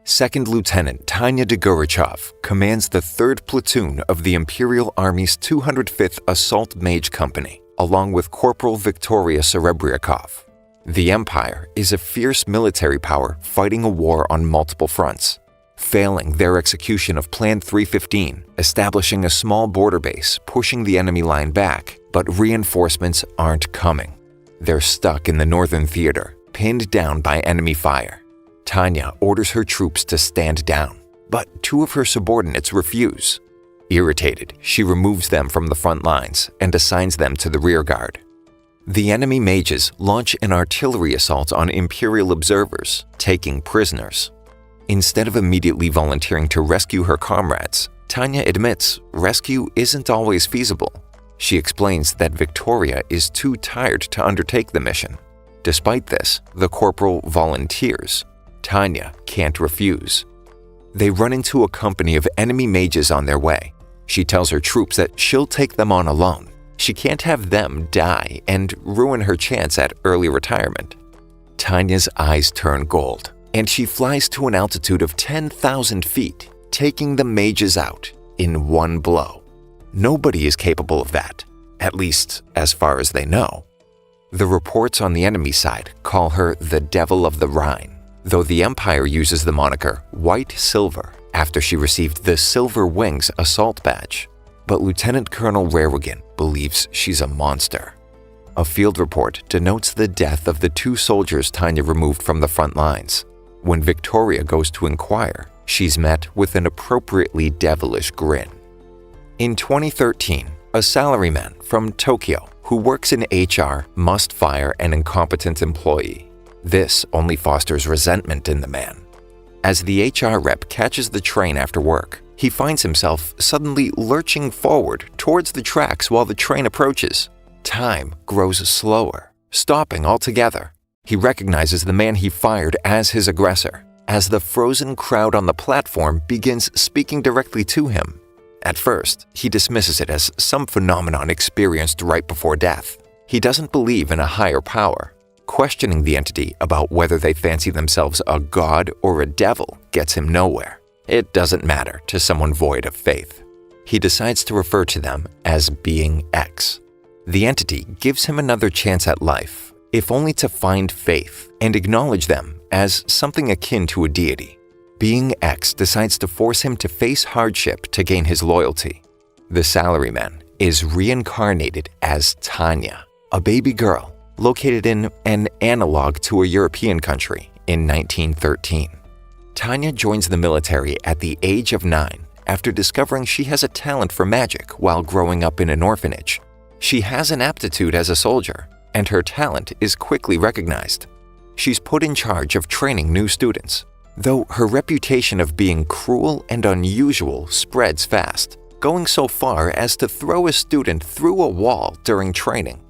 Second Lieutenant Tanya Degorichov commands the 3rd Platoon of the Imperial Army's 205th Assault Mage Company, along with Corporal Victoria Serebriakov. The Empire is a fierce military power fighting a war on multiple fronts. Failing their execution of Plan 315, establishing a small border base, pushing the enemy line back, but reinforcements aren't coming. They're stuck in the Northern Theater, pinned down by enemy fire. Tanya orders her troops to stand down, but 2 of her subordinates refuse. Irritated, she removes them from the front lines and assigns them to the rear guard. The enemy mages launch an artillery assault on Imperial observers, taking prisoners. Instead of immediately volunteering to rescue her comrades, Tanya admits rescue isn't always feasible. She explains that Victoria is too tired to undertake the mission. Despite this, the corporal volunteers. Tanya can't refuse. They run into a company of enemy mages on their way. She tells her troops that she'll take them on alone. She can't have them die and ruin her chance at early retirement. Tanya's eyes turn gold, and she flies to an altitude of 10,000 feet, taking the mages out in one blow. Nobody is capable of that, at least as far as they know. The reports on the enemy side call her the Devil of the Rhine, though the Empire uses the moniker White Silver after she received the Silver Wings assault badge. But Lieutenant Colonel Rarewigan believes she's a monster. A field report denotes the death of the 2 soldiers Tanya removed from the front lines. When Victoria goes to inquire, she's met with an appropriately devilish grin. In 2013, a salaryman from Tokyo who works in HR must fire an incompetent employee. This only fosters resentment in the man. As the HR rep catches the train after work, he finds himself suddenly lurching forward towards the tracks while the train approaches. Time grows slower, stopping altogether. He recognizes the man he fired as his aggressor, as the frozen crowd on the platform begins speaking directly to him. At first, he dismisses it as some phenomenon experienced right before death. He doesn't believe in a higher power. Questioning the entity about whether they fancy themselves a god or a devil gets him nowhere. It doesn't matter to someone void of faith. He decides to refer to them as Being X. The entity gives him another chance at life, if only to find faith and acknowledge them as something akin to a deity. Being X decides to force him to face hardship to gain his loyalty. The salaryman is reincarnated as Tanya, a baby girl located in an analog to a European country in 1913. Tanya joins the military at the age of 9 after discovering she has a talent for magic while growing up in an orphanage. She has an aptitude as a soldier, and her talent is quickly recognized. She's put in charge of training new students, though her reputation of being cruel and unusual spreads fast, going so far as to throw a student through a wall during training.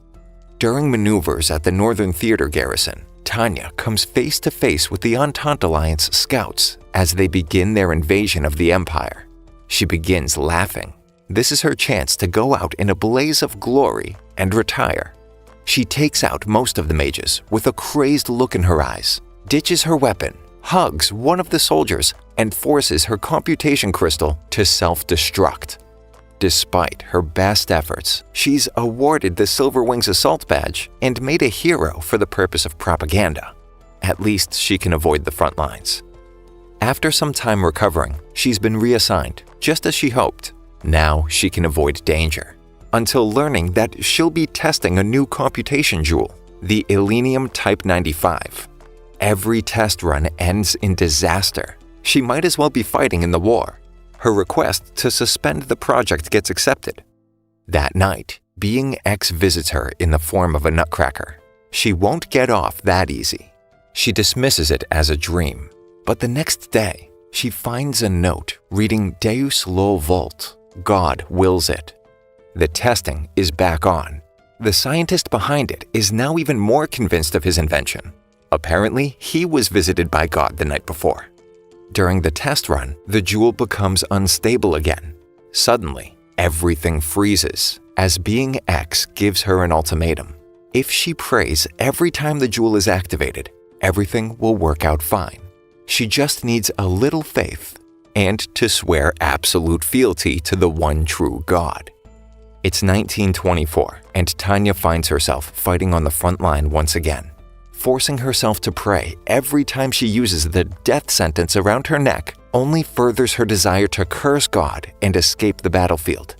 During maneuvers at the Northern Theater garrison, Tanya comes face to face with the Entente Alliance scouts as they begin their invasion of the Empire. She begins laughing. This is her chance to go out in a blaze of glory and retire. She takes out most of the mages with a crazed look in her eyes, ditches her weapon, hugs one of the soldiers, and forces her computation crystal to self-destruct. Despite her best efforts, she's awarded the Silver Wings Assault Badge and made a hero for the purpose of propaganda. At least she can avoid the front lines. After some time recovering, she's been reassigned, just as she hoped. Now she can avoid danger, until learning that she'll be testing a new computation jewel, the Illenium Type 95. Every test run ends in disaster. She might as well be fighting in the war. Her request to suspend the project gets accepted. That night, Being X visits her in the form of a nutcracker. She won't get off that easy. She dismisses it as a dream. But the next day, she finds a note reading Deus Lo Volt, God wills it. The testing is back on. The scientist behind it is now even more convinced of his invention. Apparently, he was visited by God the night before. During the test run, the jewel becomes unstable again. Suddenly, everything freezes as Being X gives her an ultimatum. If she prays every time the jewel is activated, everything will work out fine. She just needs a little faith and to swear absolute fealty to the one true God. It's 1924, and Tanya finds herself fighting on the front line once again. Forcing herself to pray every time she uses the death sentence around her neck only furthers her desire to curse God and escape the battlefield.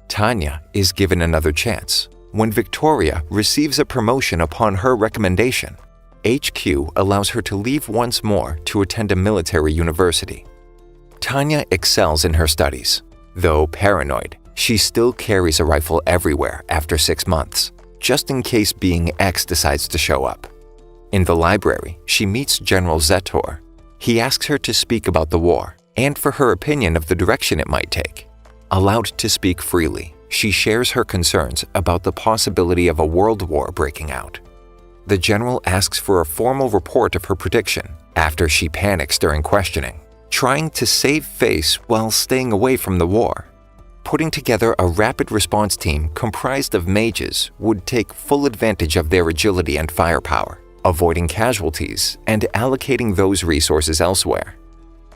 Tanya is given another chance when Victoria receives a promotion upon her recommendation. HQ allows her to leave once more to attend a military university. Tanya excels in her studies. Though paranoid, she still carries a rifle everywhere after 6 months, just in case Being X decides to show up. In the library, she meets General Zetor. He asks her to speak about the war and for her opinion of the direction it might take. Allowed to speak freely, she shares her concerns about the possibility of a world war breaking out. The general asks for a formal report of her prediction after she panics during questioning, trying to save face while staying away from the war. Putting together a rapid response team comprised of mages would take full advantage of their agility and firepower, avoiding casualties and allocating those resources elsewhere.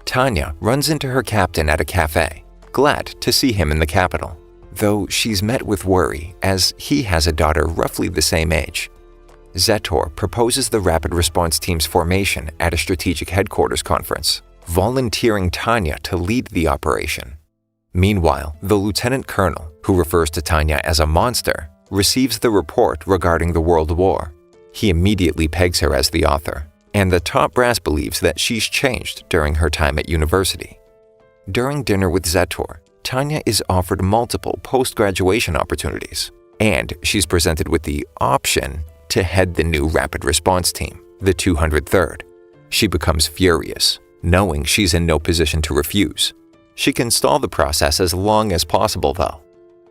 Tanya runs into her captain at a cafe, glad to see him in the capital, though she's met with worry as he has a daughter roughly the same age. Zetor proposes the rapid response team's formation at a strategic headquarters conference, volunteering Tanya to lead the operation. Meanwhile, the lieutenant colonel, who refers to Tanya as a monster, receives the report regarding the World War. He immediately pegs her as the author, and the top brass believes that she's changed during her time at university. During dinner with Zetor, Tanya is offered multiple post-graduation opportunities, and she's presented with the option to head the new rapid response team, the 203rd. She becomes furious, knowing she's in no position to refuse. She can stall the process as long as possible, though.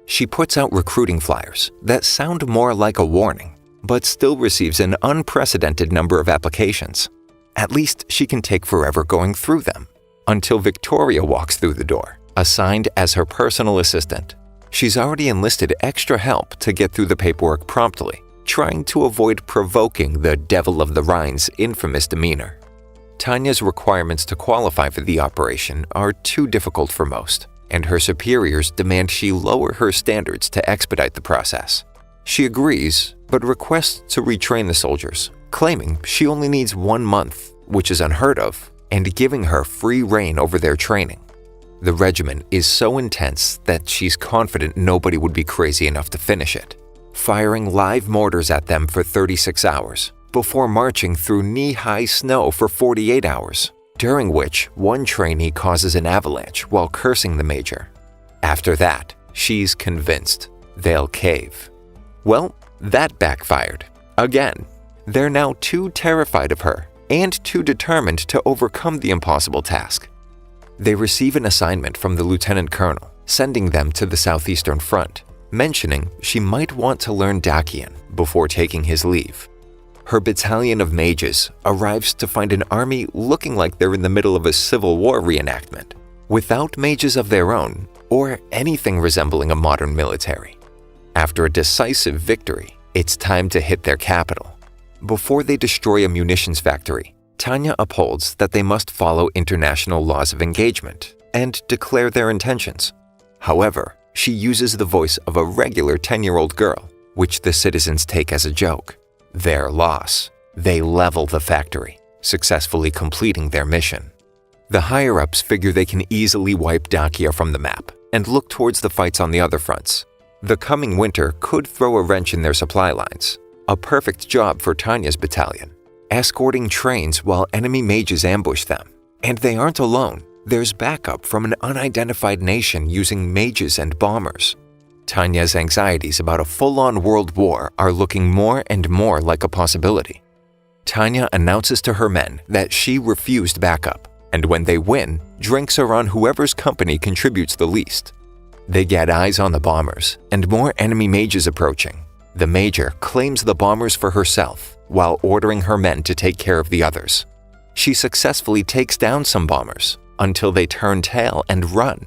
She puts out recruiting flyers that sound more like a warning, but still receives an unprecedented number of applications. At least she can take forever going through them, until Victoria walks through the door, assigned as her personal assistant. She's already enlisted extra help to get through the paperwork promptly, trying to avoid provoking the Devil of the Rhine's infamous demeanor. Tanya's requirements to qualify for the operation are too difficult for most, and her superiors demand she lower her standards to expedite the process. She agrees, but requests to retrain the soldiers, claiming she only needs 1 month, which is unheard of, and giving her free rein over their training. The regimen is so intense that she's confident nobody would be crazy enough to finish it, firing live mortars at them for 36 hours, before marching through knee-high snow for 48 hours, during which one trainee causes an avalanche while cursing the major. After that, she's convinced they'll cave. Well, that backfired. Again. They're now too terrified of her and too determined to overcome the impossible task. They receive an assignment from the lieutenant colonel, sending them to the southeastern front, mentioning she might want to learn Dacian before taking his leave. Her battalion of mages arrives to find an army looking like they're in the middle of a Civil War reenactment, without mages of their own or anything resembling a modern military. After a decisive victory, it's time to hit their capital. Before they destroy a munitions factory, Tanya upholds that they must follow international laws of engagement and declare their intentions. However, she uses the voice of a regular 10-year-old girl, which the citizens take as a joke. Their loss. They level the factory, successfully completing their mission. The higher-ups figure they can easily wipe Dacia from the map and look towards the fights on the other fronts. The coming winter could throw a wrench in their supply lines, a perfect job for Tanya's battalion, escorting trains while enemy mages ambush them. And they aren't alone. There's backup from an unidentified nation using mages and bombers. Tanya's anxieties about a full-on world war are looking more and more like a possibility. Tanya announces to her men that she refused backup, and when they win, drinks are on whoever's company contributes the least. They get eyes on the bombers, and more enemy mages approaching. The major claims the bombers for herself, while ordering her men to take care of the others. She successfully takes down some bombers, until they turn tail and run.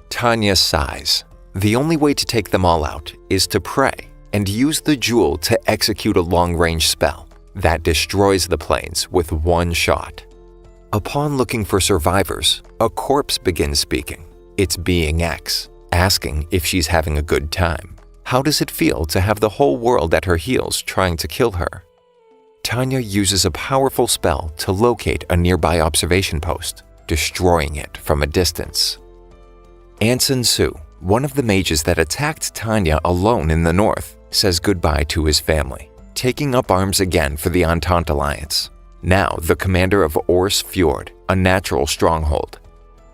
Tanya sighs. The only way to take them all out is to pray and use the jewel to execute a long-range spell that destroys the planes with one shot. Upon looking for survivors, a corpse begins speaking. It's Being X, asking if she's having a good time. How does it feel to have the whole world at her heels trying to kill her? Tanya uses a powerful spell to locate a nearby observation post, destroying it from a distance. Anson Su, one of the mages that attacked Tanya alone in the north, says goodbye to his family, taking up arms again for the Entente Alliance. Now the commander of Ors Fjord, a natural stronghold.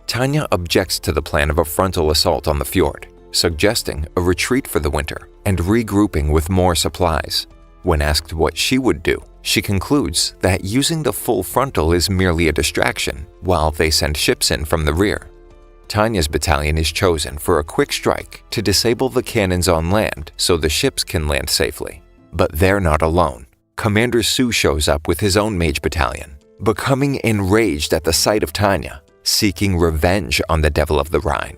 Tanya objects to the plan of a frontal assault on the fjord, suggesting a retreat for the winter and regrouping with more supplies. When asked what she would do, she concludes that using the full frontal is merely a distraction while they send ships in from the rear. Tanya's battalion is chosen for a quick strike to disable the cannons on land so the ships can land safely. But they're not alone. Commander Su shows up with his own mage battalion, becoming enraged at the sight of Tanya, seeking revenge on the Devil of the Rhine.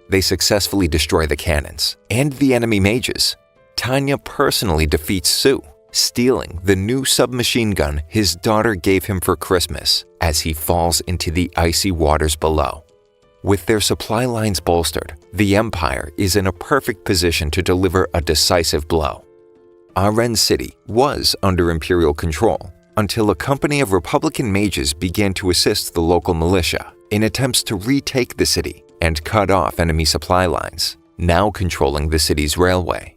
They successfully destroy the cannons and the enemy mages. Tanya personally defeats Su, stealing the new submachine gun his daughter gave him for Christmas as he falls into the icy waters below. With their supply lines bolstered, the Empire is in a perfect position to deliver a decisive blow. Aren City was under Imperial control until a company of Republican mages began to assist the local militia in attempts to retake the city and cut off enemy supply lines, now controlling the city's railway.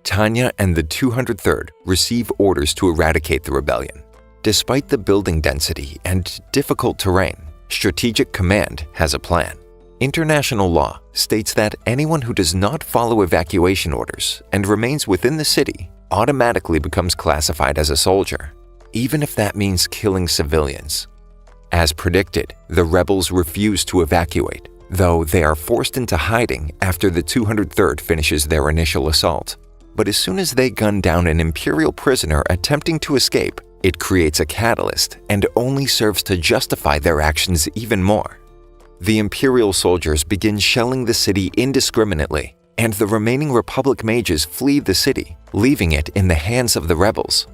Tanya and the 203rd receive orders to eradicate the rebellion. Despite the building density and difficult terrain, Strategic Command has a plan. International law states that anyone who does not follow evacuation orders and remains within the city automatically becomes classified as a soldier, even if that means killing civilians. As predicted, the rebels refuse to evacuate, though they are forced into hiding after the 203rd finishes their initial assault. But as soon as they gun down an Imperial prisoner attempting to escape, it creates a catalyst and only serves to justify their actions even more. The Imperial soldiers begin shelling the city indiscriminately, and the remaining Republic mages flee the city, leaving it in the hands of the rebels.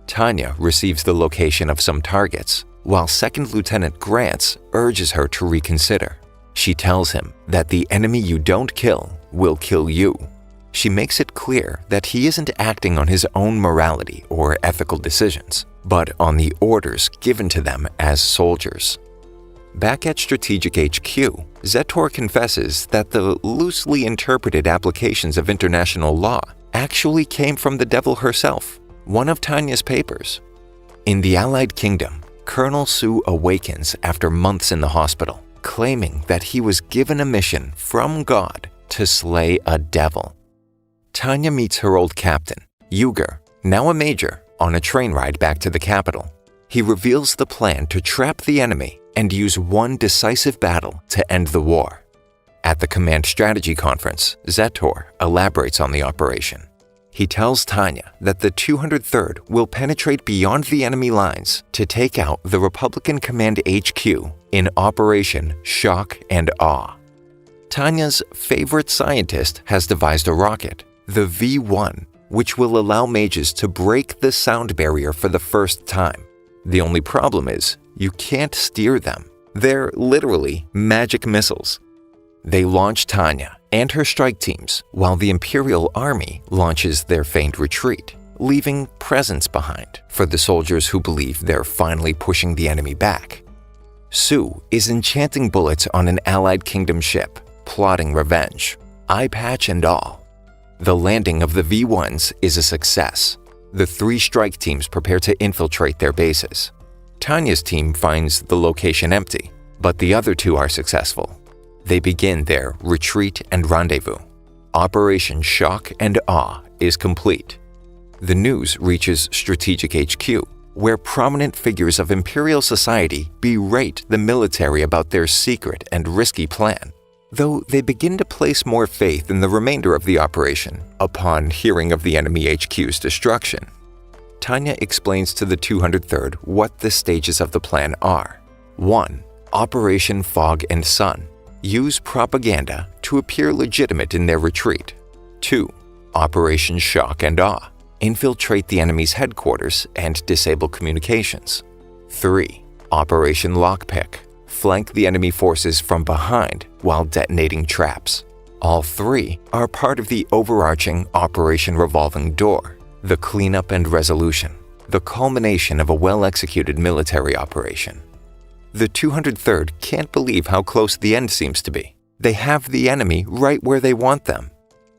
Tanya receives the location of some targets, while Second Lieutenant Grants urges her to reconsider. She tells him that the enemy you don't kill will kill you. She makes it clear that he isn't acting on his own morality or ethical decisions, but on the orders given to them as soldiers. Back at Strategic HQ, Zetor confesses that the loosely interpreted applications of international law actually came from the Devil herself, one of Tanya's papers. In the Allied Kingdom, Colonel Su awakens after months in the hospital, claiming that he was given a mission from God to slay a devil. Tanya meets her old captain, Yuger, now a major, on a train ride back to the capital. He reveals the plan to trap the enemy and use one decisive battle to end the war. At the Command Strategy Conference, Zetor elaborates on the operation. He tells Tanya that the 203rd will penetrate beyond the enemy lines to take out the Republican Command HQ in Operation Shock and Awe. Tanya's favorite scientist has devised a rocket, the V1, which will allow mages to break the sound barrier for the first time. The only problem is, you can't steer them. They're literally magic missiles. They launch Tanya and her strike teams while the Imperial Army launches their feigned retreat, leaving presents behind for the soldiers who believe they're finally pushing the enemy back. Su is enchanting bullets on an Allied Kingdom ship, plotting revenge, eye patch and all. The landing of the V1s is a success. The 3 strike teams prepare to infiltrate their bases. Tanya's team finds the location empty, but the other 2 are successful. They begin their retreat and rendezvous. Operation Shock and Awe is complete. The news reaches Strategic HQ, where prominent figures of Imperial society berate the military about their secret and risky plan, though they begin to place more faith in the remainder of the operation upon hearing of the enemy HQ's destruction. Tanya explains to the 203rd what the stages of the plan are. 1. Operation Fog and Sun. Use propaganda to appear legitimate in their retreat. 2. Operation Shock and Awe. Infiltrate the enemy's headquarters and disable communications. 3. Operation Lockpick, flank the enemy forces from behind while detonating traps. All three are part of the overarching Operation Revolving Door, the cleanup and resolution, the culmination of a well-executed military operation. The 203rd can't believe how close the end seems to be. They have the enemy right where they want them.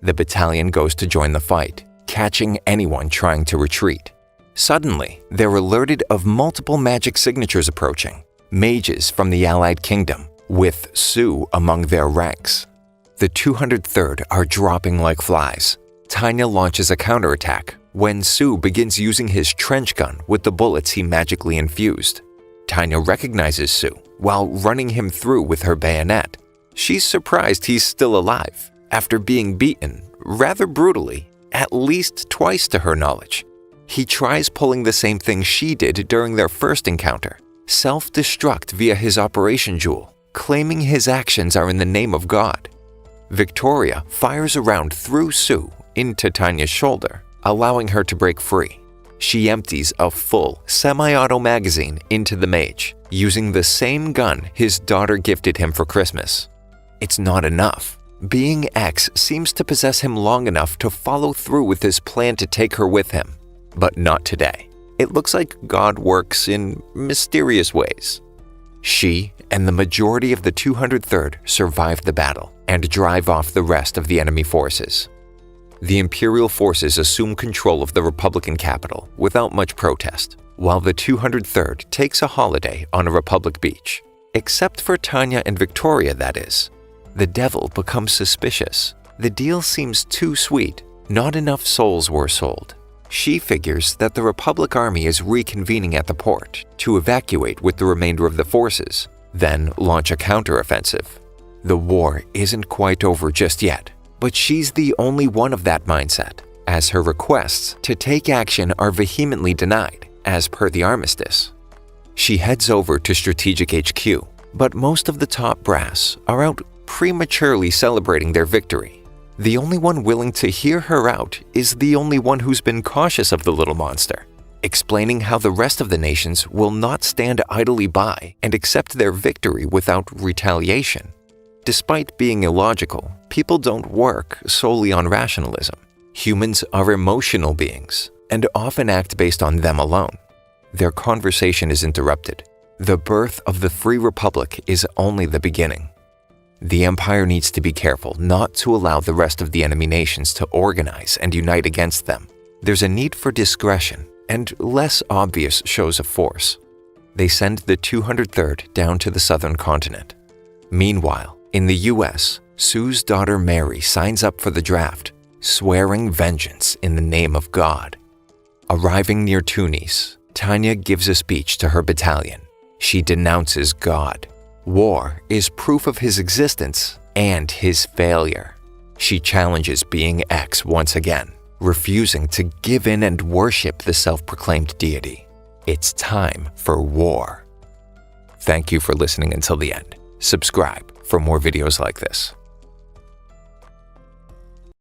The battalion goes to join the fight, catching anyone trying to retreat. Suddenly, they're alerted of multiple magic signatures approaching, mages from the Allied Kingdom, with Sue among their ranks. The 203rd are dropping like flies. Tanya launches a counterattack when Sue begins using his trench gun with the bullets he magically infused. Tanya recognizes Sue while running him through with her bayonet. She's surprised he's still alive after being beaten, rather brutally, at least twice to her knowledge. He tries pulling the same thing she did during their first encounter, self-destruct via his operation jewel, claiming his actions are in the name of God. Victoria fires a round through Sue into Tanya's shoulder, allowing her to break free. She empties a full semi-auto magazine into the mage, using the same gun his daughter gifted him for Christmas. It's not enough. Being X seems to possess him long enough to follow through with his plan to take her with him. But not today. It looks like God works in mysterious ways. She and the majority of the 203rd survive the battle and drive off the rest of the enemy forces. The Imperial forces assume control of the Republican capital without much protest, while the 203rd takes a holiday on a Republic beach. Except for Tanya and Victoria, that is. The devil becomes suspicious. The deal seems too sweet. Not enough souls were sold. She figures that the Republic Army is reconvening at the port to evacuate with the remainder of the forces, then launch a counteroffensive. The war isn't quite over just yet, but she's the only one of that mindset, as her requests to take action are vehemently denied, as per the armistice. She heads over to Strategic HQ, but most of the top brass are out prematurely celebrating their victory. The only one willing to hear her out is the only one who's been cautious of the little monster, explaining how the rest of the nations will not stand idly by and accept their victory without retaliation. Despite being illogical, people don't work solely on rationalism. Humans are emotional beings and often act based on them alone. Their conversation is interrupted. The birth of the Free Republic is only the beginning. The Empire needs to be careful not to allow the rest of the enemy nations to organize and unite against them. There's a need for discretion and less obvious shows of force. They send the 203rd down to the southern continent. Meanwhile, in the US, Sue's daughter Mary signs up for the draft, swearing vengeance in the name of God. Arriving near Tunis, Tanya gives a speech to her battalion. She denounces God. War is proof of his existence and his failure. She challenges Being X once again, refusing to give in and worship the self-proclaimed deity. It's time for war. Thank you for listening until the end. Subscribe for more videos like this.